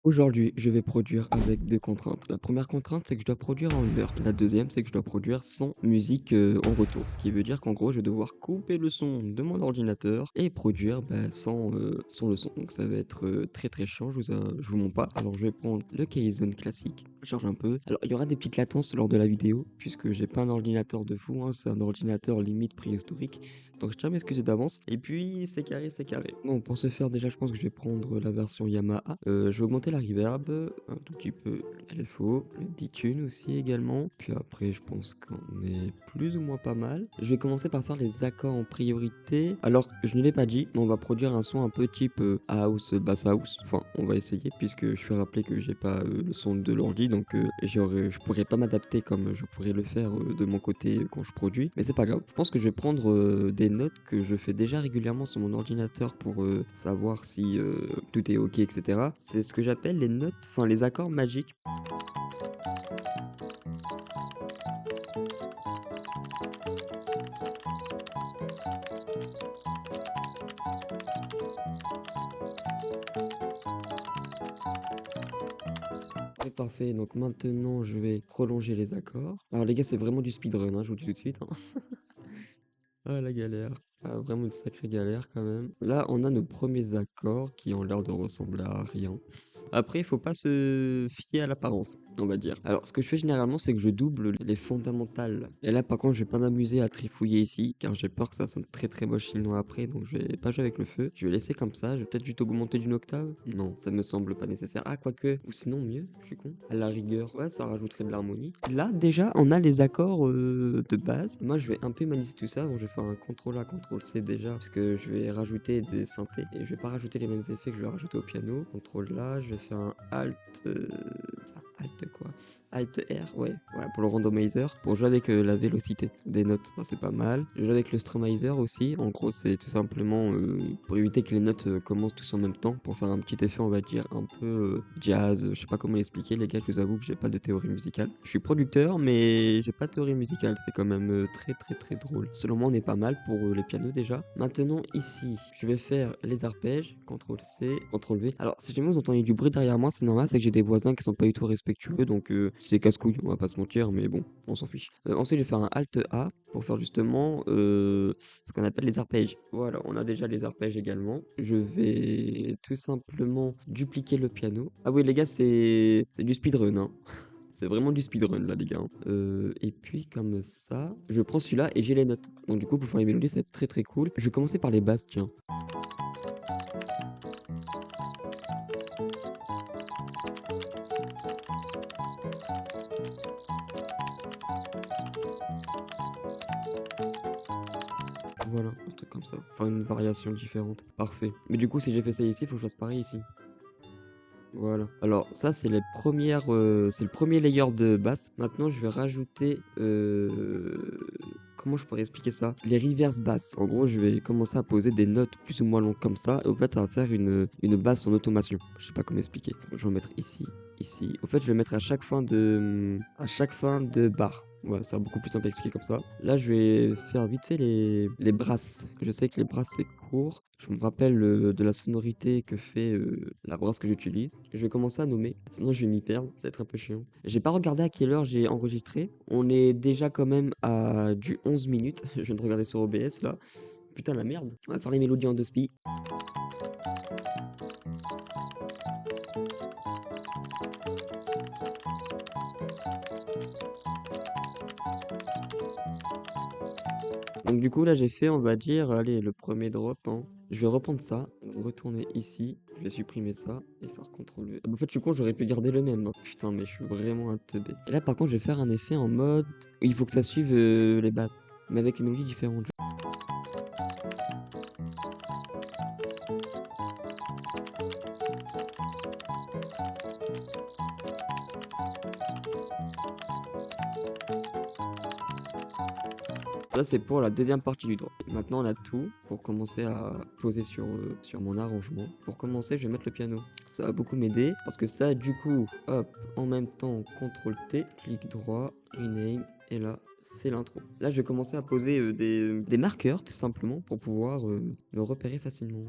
Aujourd'hui, je vais produire avec des contraintes. La première contrainte, c'est que je dois produire en 1 heure. La deuxième, c'est que je dois produire sans musique en retour. Ce qui veut dire qu'en gros, je vais devoir couper le son de mon ordinateur et produire sans le son. Donc ça va être très très chiant, je vous mens pas. Alors je vais prendre le Kaizen classique, je charge un peu. Alors il y aura des petites latences lors de la vidéo, puisque j'ai pas un ordinateur de fou, hein, c'est un ordinateur limite préhistorique. Donc je tiens à m'excuser d'avance. Et puis c'est carré, c'est carré. Bon, pour ce faire, déjà, je pense que je vais prendre la version Yamaha. Je vais augmenter la reverb, un tout petit peu le LFO, le detune aussi également. Puis après, je pense qu'on est plus ou moins pas mal. Je vais commencer par faire les accords en priorité. Alors, je ne l'ai pas dit, mais on va produire un son un peu type house, bass house. Enfin, on va essayer, puisque je suis rappelé que j'ai pas le son de l'ordi, donc je pourrais pas m'adapter comme je pourrais le faire de mon côté quand je produis. Mais c'est pas grave. Je pense que je vais prendre des notes que je fais déjà régulièrement sur mon ordinateur pour savoir si tout est ok, etc. C'est ce que j'appelle les notes, enfin les accords magiques. C'est parfait, donc maintenant je vais prolonger les accords. Alors les gars, c'est vraiment du speedrun, hein, je vous le dis tout de suite, hein. Ah la galère. Ah, vraiment une sacrée galère quand même. Là, on a nos premiers accords qui ont l'air de ressembler à rien. Après, il faut pas se fier à l'apparence, on va dire. Alors, ce que je fais généralement, c'est que je double les fondamentales. Et là, par contre, je vais pas m'amuser à trifouiller ici, car j'ai peur que ça sonne très très moche chinois après, donc je vais pas jouer avec le feu. Je vais laisser comme ça. Je vais peut-être juste augmenter d'une octave. Non, ça me semble pas nécessaire. Ah, quoique. Ou sinon, mieux, je suis con. À la rigueur, ouais, ça rajouterait de l'harmonie. Là, déjà, on a les accords de base. Moi, je vais un peu manipuler tout ça. Donc, je vais faire un CTRL A, CTRL C déjà, parce que je vais rajouter des synthés. Et je vais pas rajouter les mêmes effets que je vais rajouter au piano. CTRL A, je vais faire un Alt. Alt quoi? Alt R, ouais, pour le randomizer, pour jouer avec la vélocité des notes, ça c'est pas mal. Je joue avec le strumizer aussi, en gros c'est tout simplement pour éviter que les notes commencent tous en même temps, pour faire un petit effet on va dire un peu jazz, je sais pas comment l'expliquer les gars, je vous avoue que j'ai pas de théorie musicale. Je suis producteur mais j'ai pas de théorie musicale, c'est quand même très très très drôle. Selon moi on est pas mal pour les pianos déjà. Maintenant ici, je vais faire les arpèges, CTRL C, CTRL V. Alors si jamais vous entendez du bruit derrière moi, c'est normal, c'est que j'ai des voisins qui sont pas du tout respectueux, donc c'est casse-couille, on va pas se mentir, mais bon, on s'en fiche. Ensuite je vais faire un Alt A pour faire justement ce qu'on appelle les arpèges. Voilà, on a déjà les arpèges également. Je vais tout simplement dupliquer le piano. Ah oui les gars, c'est du speedrun, hein. C'est vraiment du speedrun là les gars, hein. Et puis comme ça, je prends celui-là et j'ai les notes. Donc du coup pour faire les mélodies, c'est très très cool. Je vais commencer par les basses, tiens. Voilà, un truc comme ça. Enfin, une variation différente. Parfait. Mais du coup, si j'ai fait ça ici, il faut que je fasse pareil ici. Voilà. Alors, ça, c'est les premières, c'est le premier layer de basse. Maintenant, je vais rajouter, comment je pourrais expliquer ça? Les reverse basses. En gros, je vais commencer à poser des notes plus ou moins longues comme ça. Et au fait, ça va faire une basse en automation. Je sais pas comment expliquer. Je vais en mettre ici, ici. Au fait, je vais mettre à chaque fin de barre. Ouais, ça va beaucoup plus simple à expliquer comme ça. Là, je vais faire vite fait les brasses. Je sais que les brasses, c'est court. Je me rappelle de la sonorité que fait la brasse que j'utilise. Je vais commencer à nommer, sinon je vais m'y perdre, ça va être un peu chiant. J'ai pas regardé à quelle heure j'ai enregistré. On est déjà quand même à du 11 minutes. Je viens de regarder sur OBS là. Putain la merde. On va faire les mélodies en deux spi. Donc du coup là j'ai fait on va dire allez le premier drop hein. Je vais reprendre ça, retourner ici, je vais supprimer ça et faire CTRL V. Ah bah, en fait je suis con, j'aurais pu garder le même, hein. Putain mais je suis vraiment un teubé. Et là par contre je vais faire un effet en mode où il faut que ça suive les basses, mais avec une mélodie différente. Ça c'est pour la deuxième partie du drop. Maintenant on a tout pour commencer à poser sur mon arrangement. Pour commencer je vais mettre le piano. Ça va beaucoup m'aider parce que ça du coup hop en même temps CTRL T, clic droit, rename et là c'est l'intro. Là je vais commencer à poser des marqueurs tout simplement pour pouvoir me repérer facilement.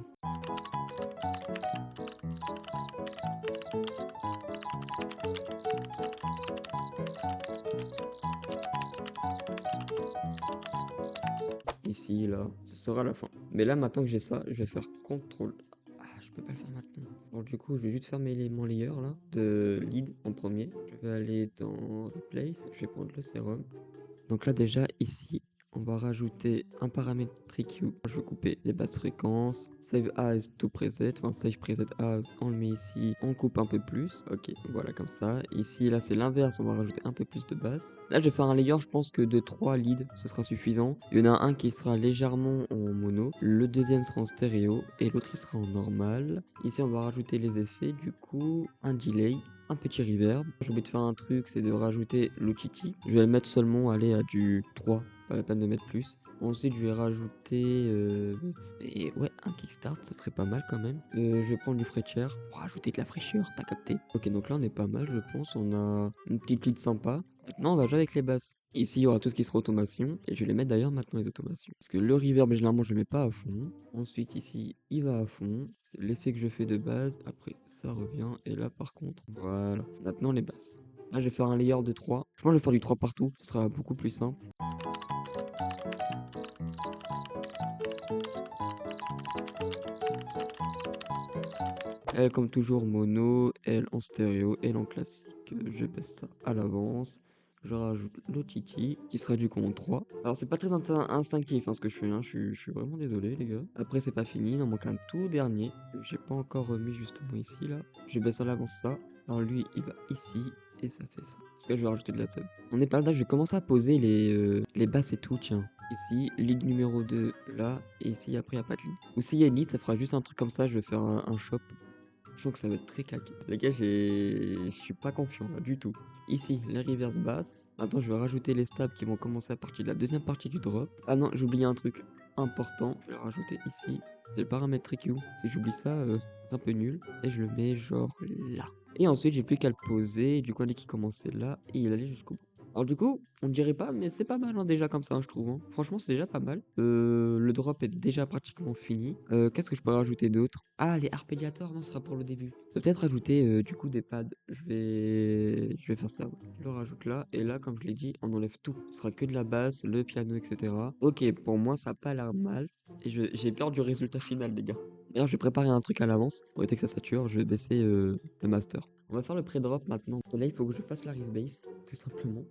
ici, là, ce sera la fin. Mais là, maintenant que j'ai ça, je vais faire CTRL. Ah, je peux pas le faire maintenant. Alors du coup, je vais juste faire mes éléments layer là, de lead en premier. Je vais aller dans Replace, je vais prendre le sérum. Donc là déjà ici, on va rajouter un paramètre EQ. Je vais couper les basses fréquences, save as to preset, enfin save preset as, on le met ici, on coupe un peu plus. Ok, voilà comme ça. Ici, là c'est l'inverse, on va rajouter un peu plus de basses. Là je vais faire un layer, je pense que de 3 leads, ce sera suffisant. Il y en a un qui sera légèrement en mono, le deuxième sera en stéréo et l'autre il sera en normal. Ici on va rajouter les effets, du coup un delay, un petit reverb. J'ai oublié de faire un truc, c'est de rajouter l'OTT. Je vais le mettre seulement, aller à du 3, pas la peine de mettre plus. Ensuite, je vais rajouter et ouais, un kickstart, ça serait pas mal quand même. Je vais prendre du fraîcheur pour rajouter de la fraîcheur, t'as capté. Ok, donc là on est pas mal, je pense. On a une petite lead sympa. Maintenant, on va jouer avec les basses. Ici, il y aura tout ce qui sera automation. Et je vais les mettre d'ailleurs maintenant les automations. Parce que le reverb, généralement, je le mets pas à fond. Ensuite, ici, il va à fond. C'est l'effet que je fais de base. Après, ça revient. Et là, par contre, voilà. Maintenant, les basses. Là, je vais faire un layer de 3. Je pense que je vais faire du 3 partout. Ce sera beaucoup plus simple. Elle, comme toujours, mono. Elle en stéréo. Elle en classique. Je baisse ça à l'avance. Je rajoute l'OTT qui sera du coup en 3. Alors c'est pas très instinctif hein, ce que je fais, hein. Je suis vraiment désolé les gars. Après c'est pas fini, il en manque un tout dernier. Que j'ai pas encore remis justement ici là. Je baisse à l'avance ça. Alors lui il va ici et ça fait ça. Parce que je vais rajouter de la sub. On est pas là, je vais commencer à poser les basses et tout, tiens. Ici, lead numéro 2 là, et ici après il n'y a pas de lead. Ou s'il y a une lead, ça fera juste un truc comme ça, je vais faire un shop. Je sens que ça va être très claqué. Les gars, je suis pas confiant là, du tout. Ici, les reverse basses. Maintenant, je vais rajouter les stabs qui vont commencer à partir de la deuxième partie du drop. Ah non, j'ai oublié un truc important. Je vais le rajouter ici. C'est le paramètre EQ. Si j'oublie ça, c'est un peu nul. Et je le mets genre là. Et ensuite, j'ai plus qu'à le poser. Du coup, on est qui commençait là. Et il allait jusqu'au bout. Alors du coup, on dirait pas, mais c'est pas mal hein, déjà comme ça, hein, je trouve. Hein. Franchement, c'est déjà pas mal. Le drop est déjà pratiquement fini. Qu'est-ce que je peux rajouter d'autre? Ah, les arpégiateurs, non, ce sera pour le début. Je vais peut-être rajouter du coup des pads. Je vais faire ça. Ouais. Je le rajoute là. Et là, comme je l'ai dit, on enlève tout. Ce sera que de la basse, le piano, etc. Ok, pour moi, ça a pas l'air mal. Et j'ai peur du résultat final, les gars. D'ailleurs, je vais préparer un truc à l'avance. Pour éviter que ça sature, je vais baisser le master. On va faire le pré-drop maintenant. Et là, il faut que je fasse la Base, tout simplement.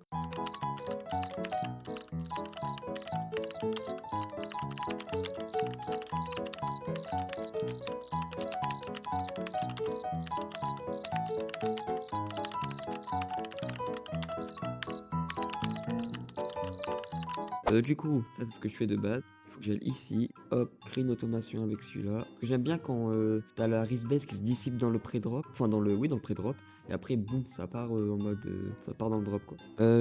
Du coup, ça c'est ce que je fais de base. Il faut que j'aille ici, hop, créer une automation avec celui-là. Que j'aime bien quand t'as la Base qui se dissipe dans le pré-drop, enfin dans le pré-drop, et après boum, ça part en mode, ça part dans le drop quoi.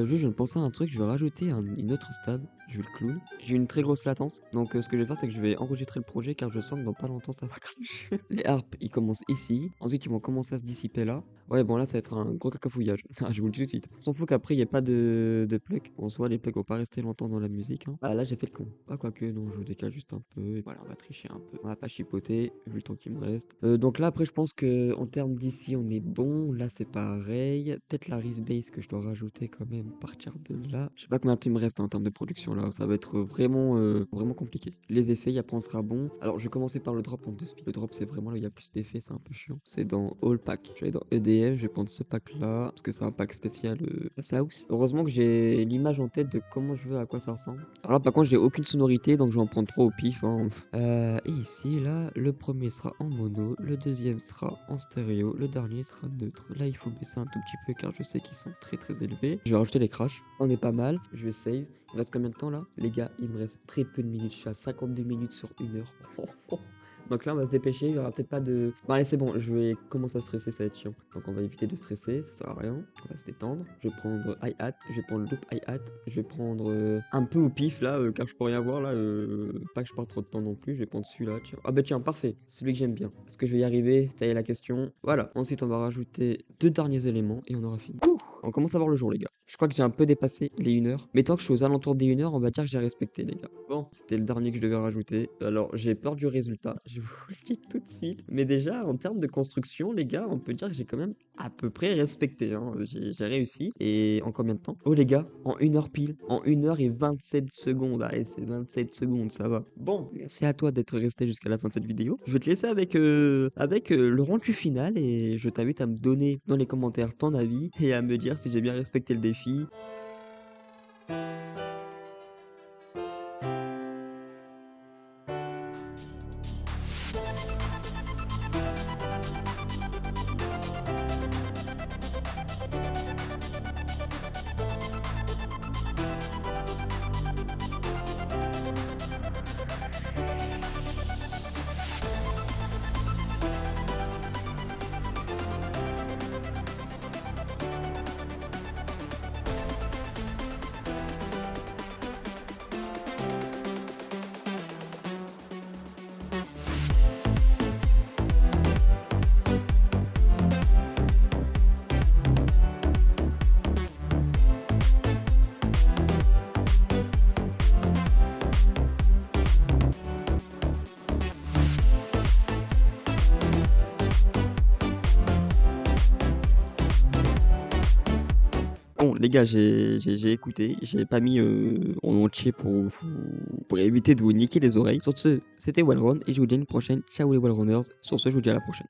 Juste, je viens de penser à un truc, je vais rajouter une autre stab, je vais le clown. J'ai une très grosse latence, donc ce que je vais faire c'est que je vais enregistrer le projet car je sens que dans pas longtemps ça va cracher. Les harps, ils commencent ici, ensuite ils vont commencer à se dissiper là. Ouais, bon là ça va être un gros cacafouillage. Ah, je vous le dis tout de suite. On s'en fout qu'après il n'y ait pas de plugs. En soi, les plugs vont pas rester longtemps dans la musique. Hein. Ah là j'ai fait le con. Pas quoique, non, je décale juste un peu. Et voilà, on va tricher un peu. On va pas chipoter, vu le temps qui me reste. Donc là après je pense que en termes d'ici on est bon. Là c'est pareil. Peut-être la Base que je dois rajouter quand même, partir de là. Je sais pas combien de temps il me reste en termes de production là. Ça va être vraiment compliqué. Les effets, y après on sera bon. Alors je vais commencer par le drop en 2 speed. Le drop c'est vraiment là où il y a plus d'effets, c'est un peu chiant. C'est dans All Pack. Je vais dans EDM, je vais prendre ce pack là. Parce que c'est un pack spécial House. Heureusement que j'ai l'image en tête de comment je veux, à quoi ça ressemble. Alors là par contre j'ai aucune sonorité donc je vais en prendre 3 au pif. Hein. Et ici là, le premier sera en mono, le deuxième sera en stéréo, le dernier sera neutre. Là il faut baisser un tout petit peu car je sais qu'ils sont très élevés. Je vais rajouter les crashs. On est pas mal. Je vais save. Il reste combien de temps là? Les gars, il me reste très peu de minutes. Je suis à 52 minutes sur 1 heure. Donc là, on va se dépêcher. Il y aura peut-être pas de. Bon, allez, c'est bon. Je vais commencer à stresser. Ça va être chiant. Donc, on va éviter de stresser. Ça sert à rien. On va se détendre. Je vais prendre hi-hat. Je vais prendre loop hi-hat. Je vais prendre un peu au pif là, car je peux rien voir là. Pas que je parte trop de temps non plus. Je vais prendre celui-là. Tiens. Ah, bah tiens, parfait. Celui que j'aime bien. Est-ce que je vais y arriver? Tailler la question. Voilà. Ensuite, on va rajouter 2 derniers éléments et on aura fini. Ouh, on commence à voir le jour, les gars. Je crois que j'ai un peu dépassé les 1 heure, mais tant que je suis aux alentours des 1 heure, on va dire que j'ai respecté, les gars. Bon, c'était le dernier que je devais rajouter. Alors, j'ai peur du résultat, je vous le dis tout de suite. Mais déjà, en termes de construction, les gars, on peut dire que j'ai quand même à peu près respecté, hein. J'ai réussi. Et en combien de temps? Oh, les gars, en 1 heure pile, en 1 heure et 27 secondes. Allez, c'est 27 secondes, ça va. Bon, merci à toi d'être resté jusqu'à la fin de cette vidéo. Je vais te laisser avec le rendu final et je t'invite à me donner dans les commentaires ton avis et à me dire si j'ai bien respecté le défi. Bon, les gars, j'ai écouté, j'ai pas mis en entier pour éviter de vous niquer les oreilles. Sur ce, c'était Wallrun et je vous dis à une prochaine. Ciao les Wallrunners. Sur ce, je vous dis à la prochaine.